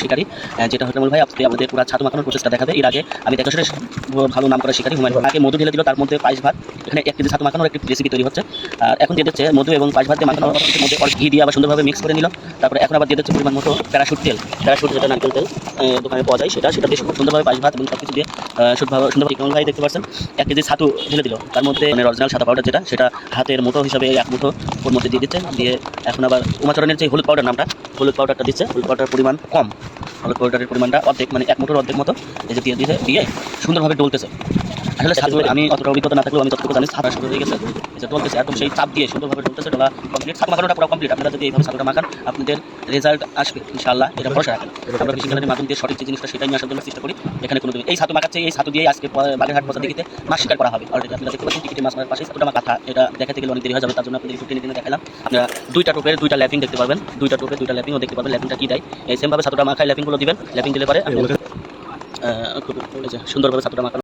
শিকারী যেটা হচ্ছে ভাই আপনি আমাদের পুরো ছাতু মাখানোর প্রচেষ্টা দেখাবে। এর আগে আমি দেখা শুনে ভালো নাম করা শিকারী হুমায়ুন আগে মধু ঢেলে দিল, তার মধ্যে পায়েস ভাত, এখানে 1 কেজি ছাতু মাখানোর একটি রেসিপি তৈরি হচ্ছে। আর এখন দিয়ে দিচ্ছে মধু এবং পায়েস ভাত দিয়ে মাখানোর মধ্যে ঘি দিয়ে আবার সুন্দরভাবে মিক্স করে নিল। তারপরে এখন আবার দিয়ে দিচ্ছে পরিমাণ মতো প্যারাশুট তেল, যেটা নারকেল তেল দোকানে পাওয়া যায়, সেটা দিয়ে খুব সুন্দরভাবে পায়েস ভাত এবং সব কিছু দিয়ে সুন্দরভাবে কেমন ভাই দেখতে পাচ্ছেন 1 কেজি ছাতু ঢেলে দিল। তার মধ্যে অরিজিনাল সাদা পাউডার সেটা হাতের মুঠো হিসাবে 1 মুঠো ওর মধ্যে দিয়ে দিচ্ছে। দিয়ে এখন আবার উমাচরণের যে হলুদ পাউডার নামটা, হলুদ পাউডারটা দিচ্ছে। হলুদ পাউডারের পরিমাণ কম, হলুদ পাউডারের পরিমাণটা অর্ধেক, মানে 1 মুঠোর অর্ধেক মতো এই যে দিয়ে সুন্দরভাবে ডলতেছে। আসলে ছাতু আমি অতটা অভিজ্ঞতা না থাকলেও আমি যতটুকু জানি ছাতা শুরু হয়ে গেছে, যে ডলতেছে একদম সেই চাপ দিয়ে সুন্দরভাবে ডলতেছে। ডলা কমপ্লিট, ছাতু মাখানোটা পুরো কমপ্লিট। আপনারা যদি এইভাবে ছাতুটা মাখান আপনাদের রেজাল্ট আসবে ইনশাআল্লাহ, এটা ভরসা রাখেন। আমরা কৃষি চ্যানেলের মাধ্যম দিয়ে সঠিক যে জিনিসটা সেটাই নিয়ে আসার জন্য চেষ্টা করি। এখানে কোনো এই ছাতু মাখাচ্ছে, এই ছাতু দিয়ে আজকে বাগেরহাট পৌঁছা দিকে মাছ শিকার করা হবে। অলরেডি আপনারা দেখতে পাচ্ছেন টিকিটে মাছ মারার পাশে ছাতুটা মাখা, এটা দেখাতে গেলে অনেক দেরি হয়ে যাবে, তার জন্য আপনাদের একটু টেনে দেখালাম। আপনারা 2টা টোপের 2টা ল্যাপিং দেখতে পাবেন, 2টা টোপে 2টা ল্যাপিংও দেখতে পাবেন। ল্যাপিংটা কি দেয় এই সেমভাবে ছাতুটা মাখায় ল্যাপিংগুলো দিবেন। ল্যাপিং দিলে পারে সুন্দরভাবে ছাতুটা মাখানো